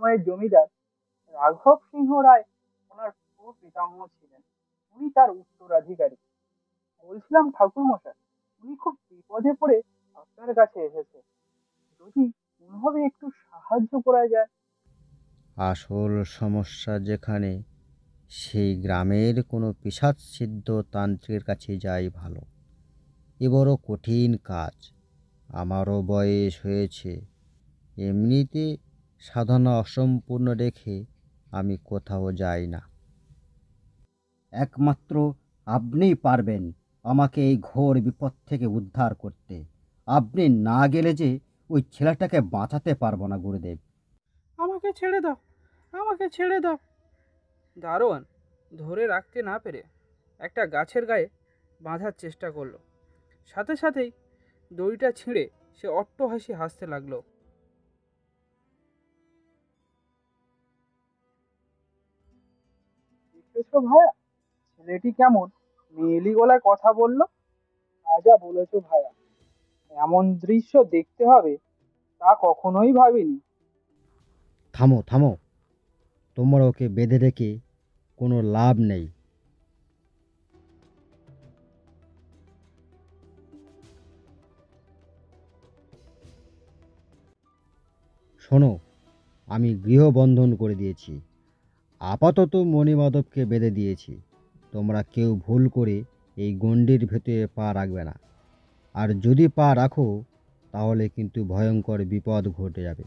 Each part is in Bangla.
সময়ের জমিদার রাঘব সিংহ রায় ওনার পিতামহ ছিলেন। উনি তার উত্তরাধিকারী। বলছিলাম ঠাকুর মশাই, উনি খুব বিপদে পড়ে আপনার কাছে এসেছে, যদি কোনোভাবে একটু সাহায্য করা যায়। আসল সমস্যা যেখানে, সেই গ্রামের কোনো পিশাচসিদ্ধ তান্ত্রিকের কাছে যাই ভালো। এ বড় কঠিন কাজ। আমারও বয়স হয়েছে। এমনিতে সাধনা অসম্পূর্ণ রেখে আমি কোথাও যাই না। একমাত্র আপনিই পারবেন আমাকে এই ঘোর বিপদ থেকে উদ্ধার করতে। আপনি না গেলে যে ওই ছেলেটাকে বাঁচাতে পারবো না গুরুদেব। আমাকে ছেড়ে দাও, আমাকে ছেড়ে দাও। দারোয়ান ধরে রাখতে না পেরে একটা গাছের গায়ে বাঁধার চেষ্টা করলো। সাথে সাথেই দড়িটা ছিঁড়ে সে অট্টহাসি হাসতে লাগলো। দেখেছো ভাইয়া, ছেলেটি কেমন মেয়েলি গলায় কথা বললো। যা বলেছো ভাইয়া, এমন দৃশ্য দেখতে হবে তা কখনোই ভাবিনি। থামো থামো, তোমরা ওকে বেঁধে রেখে কোনো লাভ নেই। শোনো, আমি গৃহবন্ধন করে দিয়েছি। আপাতত মণিমাধবকে বেঁধে দিয়েছি। তোমরা কেউ ভুল করে এই গণ্ডির ভেতরে পা রাখবে না। আর যদি পা রাখো, তাহলে কিন্তু ভয়ঙ্কর বিপদ ঘটে যাবে।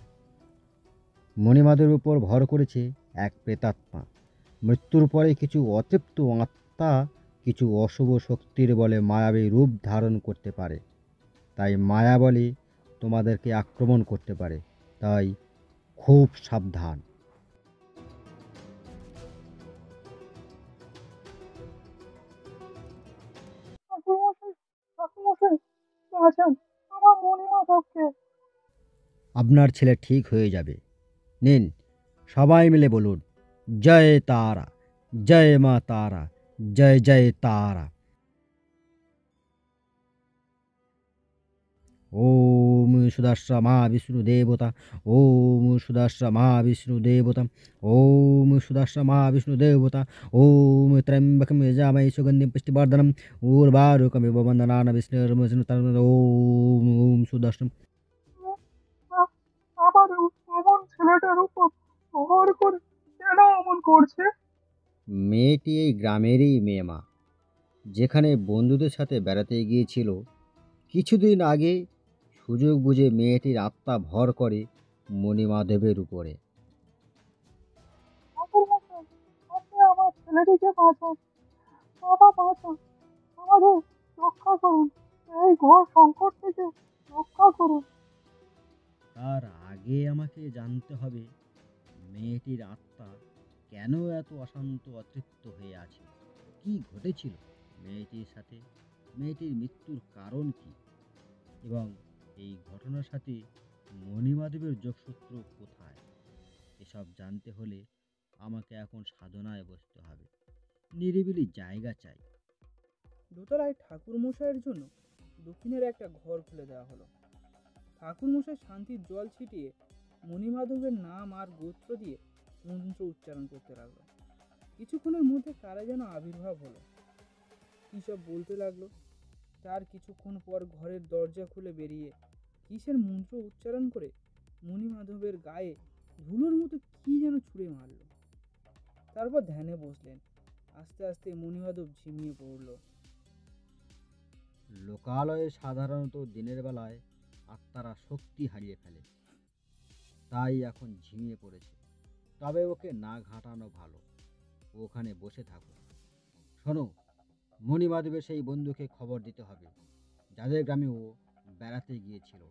মণিমাধবের উপর ভর করেছে এক প্রেতাত্মা। মৃত্যুর পরে কিছু অতৃপ্ত আত্মা কিছু অশুভ শক্তির বলে মায়াবী রূপ ধারণ করতে পারে। তাই মায়া বলে তোমাদেরকে আক্রমণ করতে পারে। তাই খুব সাবধান। ঠাকুর মশাই, ঠাকুর মশাই, বাঁচান আমার মণিমাধবকে। আপনার ছেলে ঠিক হয়ে যাবে। নিন, সবাই মিলে বলুন, জয় তারা, জয় মা তারা, জয় জয় তারা। ওম সুদর্শা মা বিষ্ণু দেবতা, ওম সুদর্শা মা বিষ্ণু দেবতা, ওম সুদর্শা মা বিষ্ণু দেবতা, ওম ত্র্যম্বকম যজামহে সুগন্ধিম পুষ্টিবর্ধনম, উর্বারুকমিব বন্দনান বিষ্ণুর্বিষ্ণু ওম ওম সুদর্শন। আ- আবার অমন ছেলেটার উপর ভর করে কেন অমন করছে? মেয়েটি এই গ্রামেরই মেয়ে মা, যেখানে বন্ধুদের সাথে বেড়াতে গিয়েছিল। কিছুদিন আগে সুযোগ বুঝে মেয়েটির আত্মা ভর করে মণিমাধবের উপরে। ঠাকুর মশাই, আপনি আমার ছেলেটিকে বাঁচান, বাবা বাঁচান, আমাদের রক্ষা করুন, এই ঘোর সংকট থেকে রক্ষা করুন। তার আগে আমাকে জানতে হবে মেয়েটির আত্মা কেন এত অশান্ত অতৃপ্ত হয়ে আছে। কি ঘটেছিল মেয়েটির সাথে, মেয়েটির মৃত্যুর কারণ কি, এবং এই ঘটনার সাথে মণিমাধবের যোগসূত্র কোথায়। এসব জানতে হলে আমাকে এখন সাধনায় বসতে হবে। নিরিবিলি জায়গা চাই। দোতলায় ঠাকুর মশাইয়ের জন্য দক্ষিণের একটা ঘর খুলে দেওয়া হলো। ঠাকুর মশাই শান্তির জল ছিটিয়ে মণিমাধবের নাম আর গোত্র দিয়ে মন্ত্র উচ্চারণ করতে লাগলো। কিছুক্ষণের মধ্যে কারা যেন আবির্ভাব হলো, কী সব বলতে লাগলো। তার কিছুক্ষণ পর ঘরের দরজা খুলে বেরিয়ে কিসের মন্ত্র উচ্চারণ করে মণিমাধবের গায়ে ধুলোর মতো কি যেন ছুঁড়ে মারল। তারপর ধ্যানে বসলেন। আস্তে আস্তে মণিমাধব ঝিমিয়ে পড়ল। লোকালয়ে সাধারণত দিনের বেলায় আত্মারা শক্তি হারিয়ে ফেলে, তাই এখন ঝিমিয়ে পড়েছে। তবে ওকে না ঘাঁটানো ভালো। ও ওখানে বসে থাকুক। শোনো, মণিমাধবের সেই বন্ধুকে খবর দিতে হবে, যাদের গ্রামে ও বেড়াতে গিয়েছিল।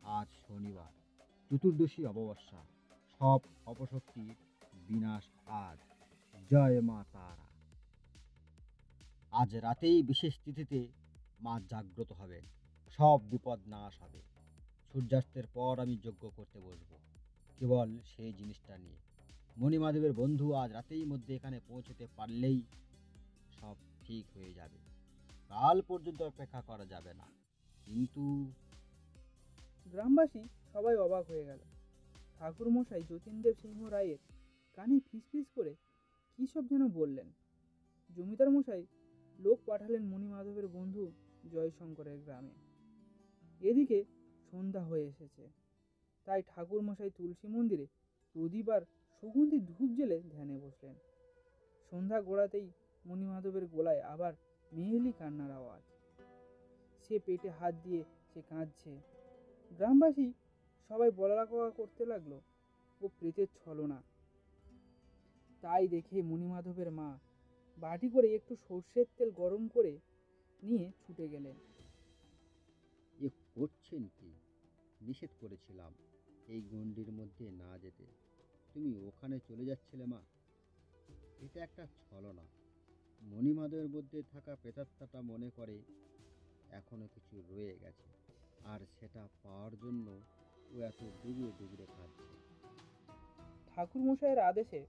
আজ শনিবার, চতুর্দশী অমাবস্যা। সব অপশক্তির বিনাশ আজ। জয় মা তারা। আজ রাতেই বিশেষ তিথিতে মা জাগ্রত হবেন। সব বিপদ নাশ হবে। সূর্যাস্তের পর আমি যজ্ঞ করতে বসবো, কেবল সেই জিনিসটা নিয়ে। মণিমাধবের বন্ধু আজ রাতেই মধ্যে এখানে পৌঁছতে পারলেই সব ঠিক হয়ে যাবে। কাল পর্যন্ত অপেক্ষা করা যাবে না। কিন্তু গ্রামবাসী সবাই অবাক হয়ে গেল। ঠাকুরমশাই যতীনদেব সিংহ রায়ের কানে ফিসফিস করে কী সব যেন বললেন। জমিদার মশাই লোক পাঠালেন মণিমাধবের বন্ধু জয়শঙ্করের গ্রামে। এদিকে সন্ধ্যা হয়ে এসেছে, তাই ঠাকুরমশাই তুলসী মন্দিরে প্রদীপ আর সুগন্ধি ধূপ জেলে ধ্যানে বসলেন। সন্ধ্যা গড়াতেই মণিমাধবের গলায় আবার মেয়েলি কান্নার আওয়াজ। সে পেটে হাত দিয়ে সে কাঁদছে। গ্রামবাসী সবাই বলা কওয়া করতে লাগলো ও প্রেতের ছলনা। তাই দেখে মণিমাধবের মা বাটি করে একটু সর্ষের তেল গরম করে নিয়ে ছুটে গেলেন। এ করছেন কি? নিষেধ করেছিলাম এই গণ্ডির মধ্যে না যেতে, তুমি ওখানে চলে যাচ্ছিলে মা। এটা একটা ছলনা। মণিমাধবের মধ্যে থাকা প্রেতাত্মাটা মনে করে এখনো কিছু রয়ে গেছে, আর সেটা পাওয়ার জন্য ও এত ডুবুরে ডুবুরে কাঁদছে। ঠাকুরমশাইয়ের আদেশে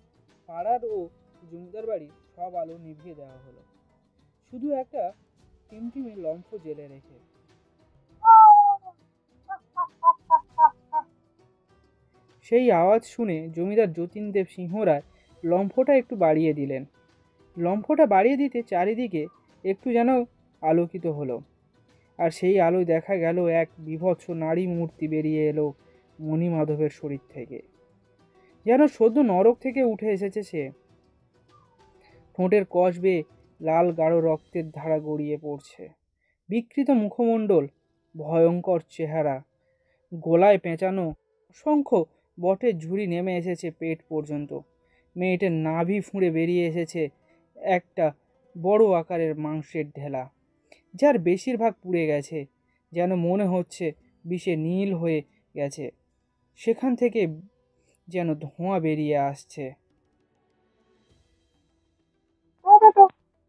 পাড়ার ও জমিদার বাড়ির সব আলো নিভিয়ে দেওয়া হলো, শুধু একটা টিমটিমে লম্ফ জেলে রেখে। সেই আওয়াজ শুনে জমিদার যতীনদেব সিংহ রায় লম্ফটা একটু বাড়িয়ে দিলেন। লম্ফটা বাড়িয়ে দিতে চারিদিকে একটু যেন আলোকিত হলো, আর সেই আলোয় দেখা গেল এক বীভৎস নারী মূর্তি বেরিয়ে এলো মণিমাধবের শরীর থেকে, যেন সদ্য নরক থেকে উঠে এসেছে সে। ঠোঁটের কষ বেয়ে লাল গাঢ় রক্তের ধারা গড়িয়ে পড়ছে, বিকৃত মুখমণ্ডল, ভয়ঙ্কর চেহারা, গলায় পেঁচানো অসংখ্য বটের ঝুড়ি নেমে এসেছে পেট পর্যন্ত। মেয়েটার নাভি ফুঁড়ে বেরিয়ে এসেছে একটা বড় আকারের মাংসের ঢেলা, যার বেশিরভাগ পুড়ে গেছে, যেন মনে হচ্ছে বিষে নীল হয়ে গেছে। সেখান থেকে যেন ধোঁয়া বেরিয়ে আসছে।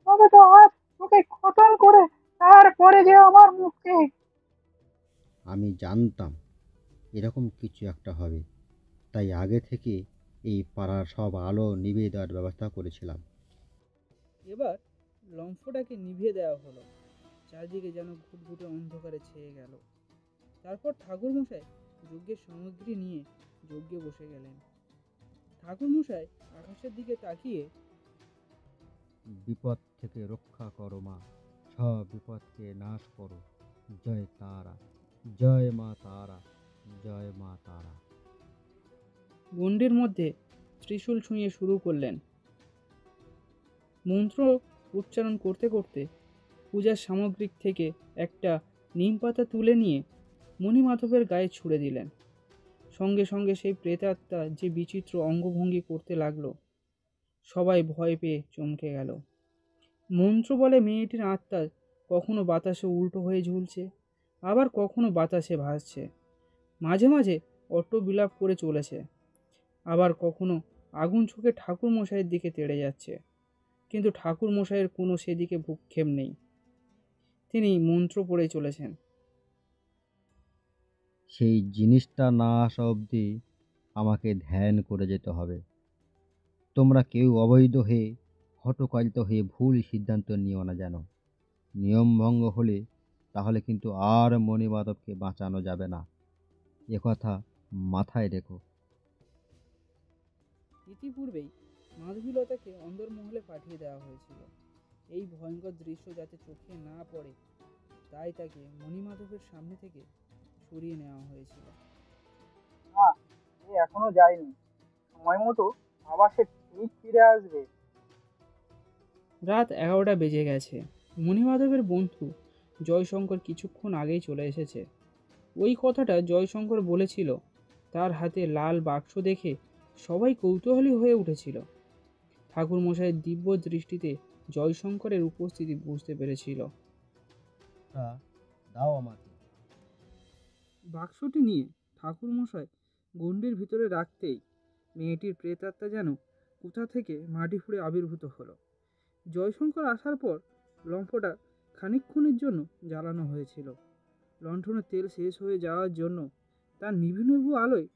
তবে তো আজ তোকে খতম করে তারপরে যে আমার মুক্তি। আমি জানতাম এরকম কিছু একটা হবে, তাই আগে থেকে এই পাড়ার সব আলো নিভিয়ে দেওয়ার ব্যবস্থা করেছিলাম। এবার লম্ফটাকে নিভিয়ে দেওয়া হলো, চারদিকে যেন ঘুটঘুটে অন্ধকারে ছেয়ে গেল। তারপর ঠাকুরমশাই যজ্ঞের সামগ্রী নিয়ে যজ্ঞে বসে গেলেন। ঠাকুরমশাই আকাশের দিকে তাকিয়ে বিপদ থেকে রক্ষা করো মা, সব বিপদকে নাশ করো। জয় তারা, জয় মা তারা, জয় মা তারা। গণ্ডির মধ্যে ত্রিশূল ছুঁয়ে শুরু করলেন। মন্ত্র উচ্চারণ করতে করতে পূজার সামগ্রিক থেকে একটা নিম পাতা তুলে নিয়ে মণিমাধবের গায়ে ছুঁড়ে দিলেন। সঙ্গে সঙ্গে সেই প্রেতাত্মা যে বিচিত্র অঙ্গভঙ্গি করতে লাগলো, সবাই ভয় পেয়ে চমকে গেল। মন্ত্র বলে মেয়েটির আত্মা কখনো বাতাসে উল্টো হয়ে ঝুলছে, আবার কখনো বাতাসে ভাসছে, মাঝে মাঝে অট্টবিলাপ করে চলেছে, আবার কখনো আগুন চোখে ঠাকুরমশাইয়ের দিকে তেড়ে যাচ্ছে। কিন্তু ঠাকুরমশাইয়ের কোনো সেদিকে ভ্রুক্ষেপ নেই, তিনি মন্ত্র পড়ে চলেছেন। সেই জিনিসটা না আসা অবধি আমাকে ধ্যান করে যেতে হবে। তোমরা কেউ অবৈধ হয়ে হটকারিত হয়ে ভুল সিদ্ধান্ত নিও না যেন। নিয়ম ভঙ্গ হলে তাহলে কিন্তু আর মণিমাধবকে বাঁচানো যাবে না, একথা মাথায় রেখো। ইতিপূর্বেই মাধবীলতাকে অন্দরমহলে পাঠিয়ে দেওয়া হয়েছিল, এই ভয়ঙ্কর দৃশ্য যাতে চোখে না পড়ে, তাই তাকে মণিমাধবের সামনে থেকে সরিয়ে নেওয়া হয়েছিল। না, সে এখনো যায়নি। সময় মতো আবার সে ঠিক ফিরে আসবে। রাত 11টা বেজে গেছে। মণিমাধবের বন্ধু জয়শঙ্কর কিছুক্ষণ আগেই চলে এসেছে। ওই কথাটা জয়শঙ্কর বলেছিল। তার হাতে লাল বাক্স দেখে সবাই কৌতূহলী হয়ে উঠেছিল। ঠাকুরমশাইয়ের দিব্য দৃষ্টিতে জয়শঙ্করের উপস্থিতি বুঝতে পেরেছিল। দাও আমাকে। বাক্সটি নিয়ে ঠাকুরমশাই গণ্ডির ভিতরে রাখতেই মেয়েটির প্রেতাত্মা যেন কোথা থেকে মাটি ফুঁড়ে আবির্ভূত হলো। জয়শঙ্কর আসার পর লম্ফটা খানিকক্ষণের জন্য জ্বালানো হয়েছিল। লণ্ঠনের তেল শেষ হয়ে যাওয়ার জন্য তার নিভু নিভু আলোয়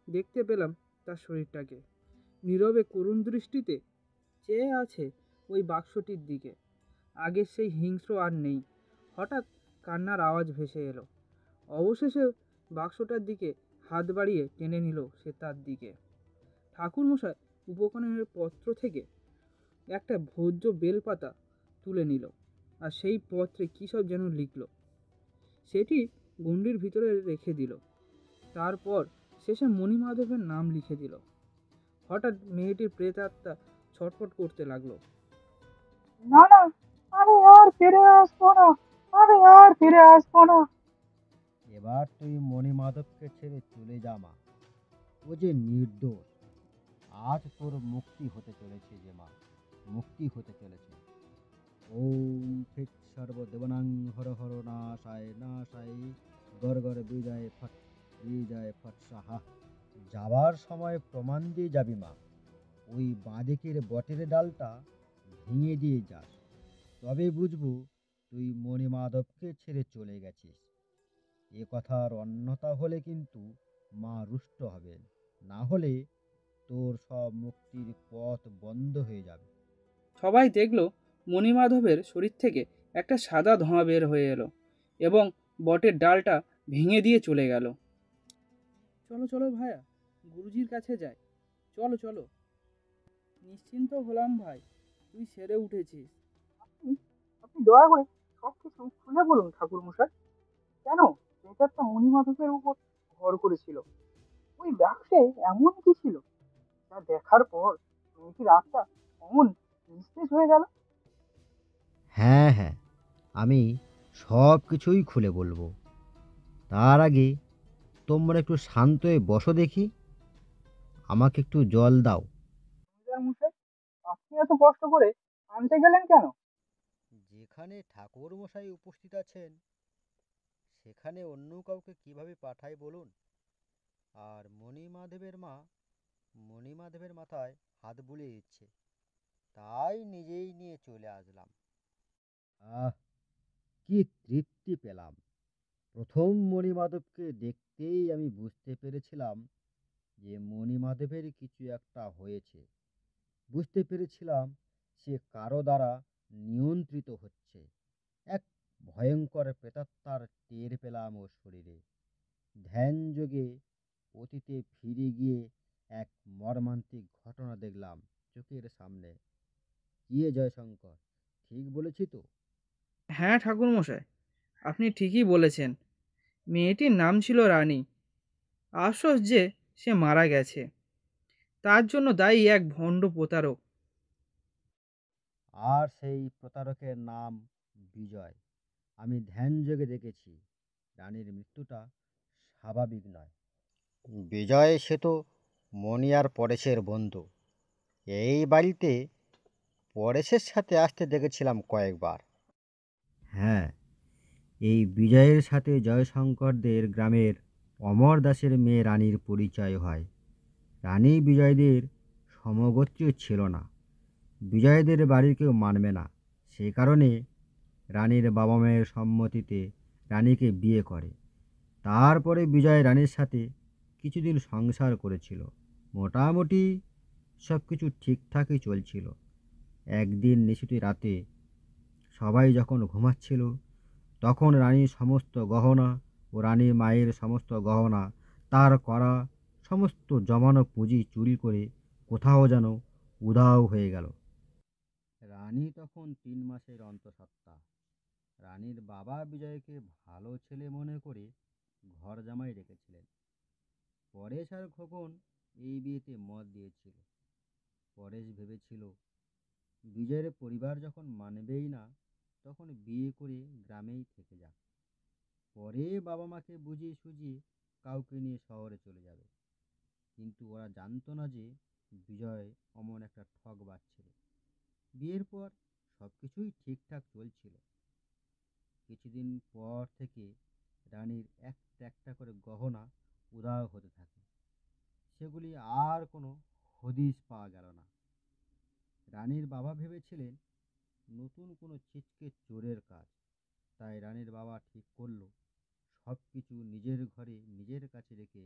দেখতে পেলাম তার শরীরটাকে নীরবে করুণ দৃষ্টিতে চেয়ে আছে ওই বাক্সটির দিকে। আগের সেই হিংস্র আর নেই। হঠাৎ কান্নার আওয়াজ ভেসে এলো। অবশেষে বাক্সটার দিকে হাত বাড়িয়ে টেনে নিল সে তার দিকে। ঠাকুরমশাই উপকরণের পত্র থেকে একটা ভোজ্য বেলপাতা তুলে নিল, আর সেই পত্রে কী সব যেন লিখল। সেটি গণ্ডির ভিতরে রেখে দিল। তারপর শেষে মণিমাধবের নাম লিখে দিল। হঠাৎ মেয়েটির প্রেতাত্মা ছটফট করতে লাগলো। না না, আমি আর ফিরে আসবো না, আমি আর ফিরে আসবো না। এবার তুই মণিমাধবকে ছেড়ে চলে যা মা, ও যে নির্দোষ। আজ তোর মুক্তি হতে চলেছে যে মা, মুক্তি হতে চলেছে। ওম ফিট সর্বদেবনাং হর হর নাশায় নাশায় গর গর বিজয় ফট সাহা। যাবার সময় প্রমাণ দিয়ে যাবি মা, ওই বাঁদিকের বটের ডালটা ভেঙে দিয়ে যাস, তবে বুঝবো তুই মণিমাধবকে ছেড়ে চলে গেছিস। এ কথার অন্যথা হলে কিন্তু মা রুষ্ট হবেন, না হলে তোর সব মুক্তির পথ বন্ধ হয়ে যাবে। সবাই দেখল মণিমাধবের শরীর থেকে একটা সাদা ধোঁয়া বের হয়ে এলো এবং বটের ডালটা ভেঙে দিয়ে চলে গেল। চলো চলো ভাইয়া, গুরুজির কাছে যাই, চলো চলো। নিশ্চিন্ত হলাম ভাই, তুই সেরে উঠেছিস। আপনি আপনি দয়া করে সবকিছু খুলে বলুন ঠাকুর মশাই। কেন প্রেতাত্মা মণিমাধবের উপর ভর করেছিল? ওই বাক্সে এমন কি ছিল যা দেখার পর মেয়েটির আত্মা অমন নিস্তেজ হয়ে গেল? হ্যাঁ হ্যাঁ, আমি সব কিছুই খুলে বলবো। তার আগে তোমরা একটু শান্ত হয়ে বসো দেখি, আমাকে একটু জল দাও। জমিদার মশাই, আপনি এত কষ্ট করে আনতে গেলেন কেন? যেখানে ঠাকুর মশাই উপস্থিত আছেন সেখানে অন্য কাউকে কিভাবে পাঠাই বলুন? আর মণিমাধবের মাথায় হাত বুলিয়ে দিচ্ছে, তাই নিজেই নিয়ে চলে আসলাম। আহ, কি তৃপ্তি পেলাম! প্রথম মণিমাধবকে দেখতেই আমি বুঝতে পেরেছিলাম যে মণিমাধবের কিছু একটা হয়েছে। বুঝতে পেরেছিলাম সে কারো দ্বারা নিয়ন্ত্রিত হচ্ছে। এক ভয়ঙ্কর প্রেতাত্মার টের পেলাম ওর শরীরে। ধ্যান যোগে অতীতে ফিরে গিয়ে এক মর্মান্তিক ঘটনা দেখলাম চোখের সামনে। কি এ জয়শঙ্কর, ঠিক বলেছি তো? হ্যাঁ ঠাকুরমশাই, আপনি ঠিকই বলেছেন। মেয়েটির নাম ছিল রানী। আফসোস যে সে মারা গেছে। তার জন্য দায়ী এক ভণ্ড প্রতারক। আর সেই প্রতারকের নাম বিজয়। আমি ধ্যান যোগে দেখেছি রানীর মৃত্যুটা স্বাভাবিক নয়। বিজয় সে তো মণি আর পরেশের বন্ধু। এই বাড়িতে পরেশের সাথে আসতে দেখেছিলাম কয়েকবার। হ্যাঁ, এই বিজয়ের সাথে জয়শঙ্করদের গ্রামের অমর দাসের মেয়ে রানীর পরিচয় হয়। রানী বিজয়দের সমগোত্রীয় ছিল না, বিজয়দের বাড়ির কেউ মানবে না, সে কারণে রানীর বাবা মায়ের সম্মতিতে রানীকে বিয়ে করে। তারপরে বিজয় রানীর সাথে কিছুদিন সংসার করেছিল। মোটামুটি সব কিছু ঠিকঠাকই চলছিল। একদিন নিশিতে রাতে সবাই যখন ঘুমাচ্ছিল, তখন রানীর সমস্ত গহনা ও রানীর মায়ের সমস্ত গহনা, তার করা সমস্ত জমানো পুঁজি চুরি করে কোথাও যেন উধাও হয়ে গেল। রানী তখন 3 মাসের অন্তঃসত্ত্বা। রানীর বাবা বিজয়কে ভালো ছেলে মনে করে ঘর জামাই রেখেছিলেন। পরেশ আর খোকন এই বিয়েতে মত দিয়েছিল। পরেশ ভেবেছিল বিজয়ের পরিবার যখন মানবেই না, তখন বিয়ে করে গ্রামেই থেকে যাক, পরে বাবা মাকে বুঝিয়ে সুঝিয়ে কাউকে নিয়ে শহরে চলে যাবে। কিন্তু ওরা জানতো না যে বিজয় অমন একটা ঠকবাজ ছিল। বিয়ের পর সবকিছুই ঠিকঠাক চলছিল। কিছুদিন পর থেকে রানীর একটা একটা করে গহনা উধাও হতে থাকে। সেগুলি আর কোনো হদিশ পাওয়া গেল না। রানীর বাবা ভেবেছিলেন নতুন কোনো ছিচকে চোরের কাজ। তাই রানীর বাবা ঠিক করলো সব কিছু নিজের ঘরে নিজের কাছে রেখে,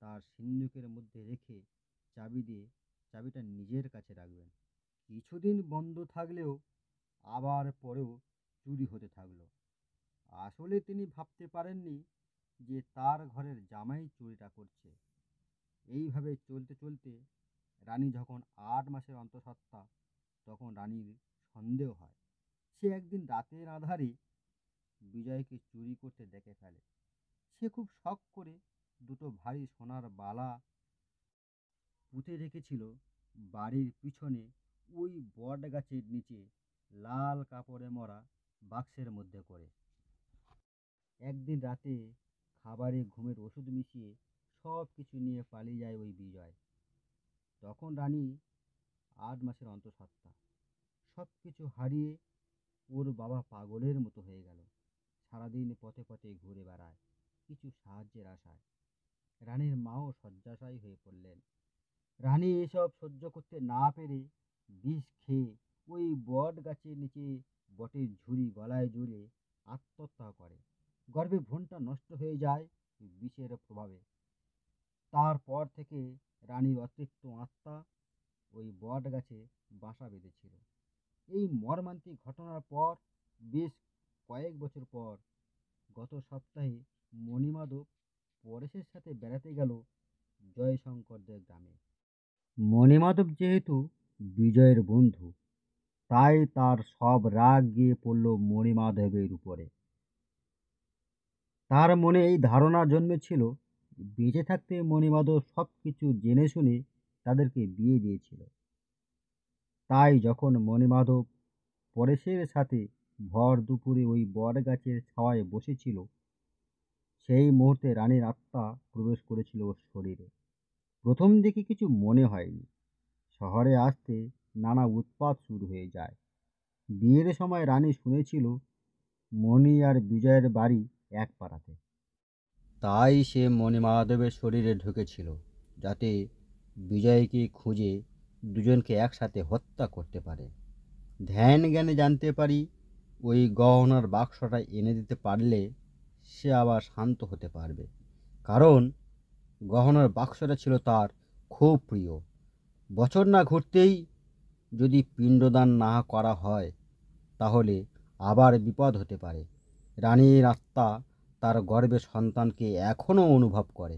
তার সিন্ধুকের মধ্যে রেখে চাবিটা নিজের কাছে রাখবেন। কিছুদিন বন্ধ থাকলেও আবার পরেও চুরি হতে থাকলো। আসলে তিনি ভাবতে পারেননি যে তার ঘরের জামাই চুরিটা করছে। এইভাবে চলতে চলতে রানী যখন 8 মাসের অন্তঃসত্ত্বা, তখন রানীর সন্দেহ হয়। সে একদিন রাতের আঁধারে বিজয়কে চুরি করতে দেখে ফেলে। সে খুব শখ করে দুটো ভারী সোনার বালা পুঁতে রেখেছিল বাড়ির পিছনে ওই বট গাছের নিচে লাল কাপড়ে মোড়া বাক্সের মধ্যে করে। একদিন রাতে খাবারে ঘুমের ওষুধ মিশিয়ে সব কিছু নিয়ে পালিয়ে যায় ওই বিজয়। তখন রানী 8 মাসের অন্তঃসত্ত্বা, সব কিছু হারিয়ে ওর বাবা পাগলের মতো হয়ে গেল। সারাদিন পথে পথে ঘুরে বেড়ায় কিছু সাহায্যের আশায়। রানীর মাও শয্যাশায়ী হয়ে পড়লেন। রানী এসব সহ্য করতে না পেরে বিষ খেয়ে ওই বট গাছের নিচে বটের ঝুড়ি গলায় জড়িয়ে আত্মহত্যা করে। গর্ভে ভ্রূণটা নষ্ট হয়ে যায় বিষের প্রভাবে। তারপর থেকে রানীর অতৃপ্ত আত্মা ওই বট গাছে বাসা বেঁধেছিল। এই মর্মান্তিক ঘটনার পর বেশ কয়েক বছর পর গত সপ্তাহে মণিমাধব পরেশের সাথে বেড়াতে গেল জয়শঙ্করদের গ্রামে। মণিমাধব যেহেতু বিজয়ের বন্ধু, তাই তার সব রাগ গিয়ে পড়ল মণিমাধবের উপরে। তার মনে এই ধারণা জন্মেছিল, বেঁচে থাকতে মণিমাধব সব কিছু জেনে শুনে তাদেরকে বিয়ে দিয়েছিল। তাই যখন মণিমাধব পরেশের সাথে ভর দুপুরে ওই বট গাছের ছাওয়ায় বসেছিল, সেই মুহূর্তে রানীর আত্মা প্রবেশ করেছিল ওর শরীরে। প্রথম দিকে কিছু মনে হয়নি। শহরে আসতে নানা উৎপাত শুরু হয়ে যায়। বিয়ের সময় রানী শুনেছিল মণি আর বিজয়ের বাড়ি এক পাড়াতে। তাই সে মণিমাধবের শরীরে ঢুকেছিল, যাতে বিজয়কে খুঁজে দুজনকে একসাথে হত্যা করতে পারে। ধ্যান জ্ঞানে জানতে পারি ওই গহনার বাক্সটা এনে দিতে পারলে সে আবার শান্ত হতে পারবে। কারণ গহনার বাক্সটা ছিল তার খুব প্রিয়। বছর না ঘুরতেই যদি পিণ্ডদান না করা হয়, তাহলে আবার বিপদ হতে পারে। রানীর আত্মা তার গর্ভের সন্তানকে এখনও অনুভব করে।